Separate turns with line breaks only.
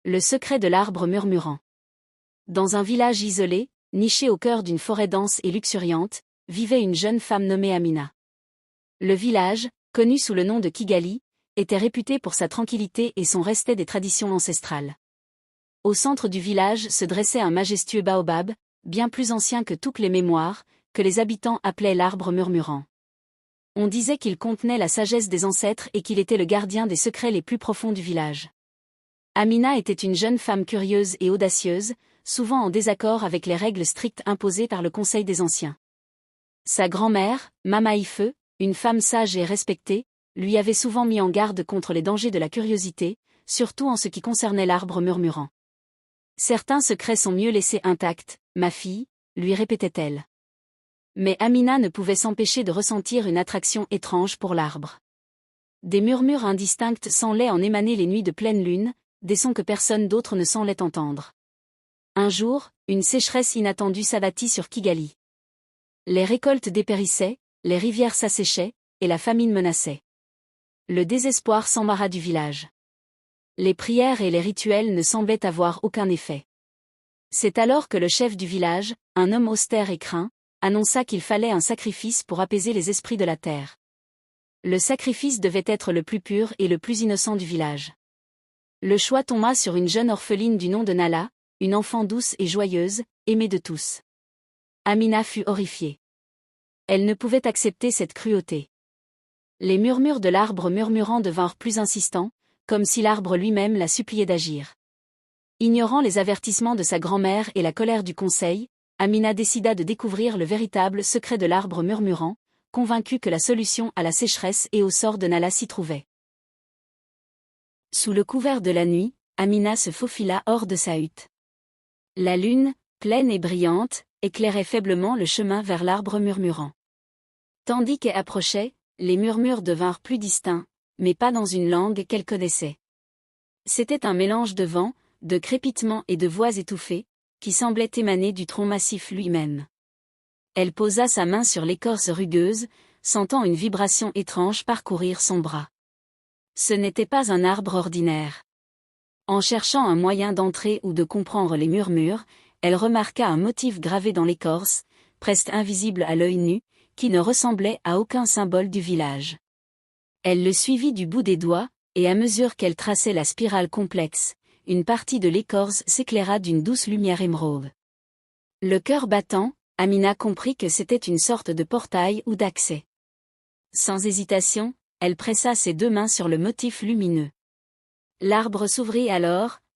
Le secret de l'arbre murmurant. Dans un village isolé, niché au cœur d'une forêt dense et luxuriante, vivait une jeune femme nommée Amina. Le village, connu sous le nom de Kigali, était réputé pour sa tranquillité et son respect des traditions ancestrales. Au centre du village se dressait un majestueux baobab, bien plus ancien que toutes les mémoires, que les habitants appelaient l'arbre murmurant. On disait qu'il contenait la sagesse des ancêtres et qu'il était le gardien des secrets les plus profonds du village. Amina était une jeune femme curieuse et audacieuse, souvent en désaccord avec les règles strictes imposées par le Conseil des Anciens. Sa grand-mère, Mama Ife, une femme sage et respectée, lui avait souvent mis en garde contre les dangers de la curiosité, surtout en ce qui concernait l'arbre murmurant. Certains secrets sont mieux laissés intacts, ma fille, lui répétait-elle. Mais Amina ne pouvait s'empêcher de ressentir une attraction étrange pour l'arbre. Des murmures indistincts semblaient en émaner les nuits de pleine lune, des sons que personne d'autre ne semblait entendre. Un jour, une sécheresse inattendue s'abattit sur Kigali. Les récoltes dépérissaient, les rivières s'asséchaient, et la famine menaçait. Le désespoir s'embarra du village. Les prières et les rituels ne semblaient avoir aucun effet. C'est alors que le chef du village, un homme austère et craint, annonça qu'il fallait un sacrifice pour apaiser les esprits de la terre. Le sacrifice devait être le plus pur et le plus innocent du village. Le choix tomba sur une jeune orpheline du nom de Nala, une enfant douce et joyeuse, aimée de tous. Amina fut horrifiée. Elle ne pouvait accepter cette cruauté. Les murmures de l'arbre murmurant devinrent plus insistants, comme si l'arbre lui-même la suppliait d'agir. Ignorant les avertissements de sa grand-mère et la colère du conseil, Amina décida de découvrir le véritable secret de l'arbre murmurant, convaincue que la solution à la sécheresse et au sort de Nala s'y trouvait. Sous le couvert de la nuit, Amina se faufila hors de sa hutte. La lune, pleine et brillante, éclairait faiblement le chemin vers l'arbre murmurant. Tandis qu'elle approchait, les murmures devinrent plus distincts, mais pas dans une langue qu'elle connaissait. C'était un mélange de vent, de crépitements et de voix étouffées, qui semblait émaner du tronc massif lui-même. Elle posa sa main sur l'écorce rugueuse, sentant une vibration étrange parcourir son bras. Ce n'était pas un arbre ordinaire. En cherchant un moyen d'entrer ou de comprendre les murmures, elle remarqua un motif gravé dans l'écorce, presque invisible à l'œil nu, qui ne ressemblait à aucun symbole du village. Elle le suivit du bout des doigts, et à mesure qu'elle traçait la spirale complexe, une partie de l'écorce s'éclaira d'une douce lumière émeraude. Le cœur battant, Amina comprit que c'était une sorte de portail ou d'accès. Sans hésitation, elle pressa ses deux mains sur le motif lumineux. L'arbre s'ouvrit alors,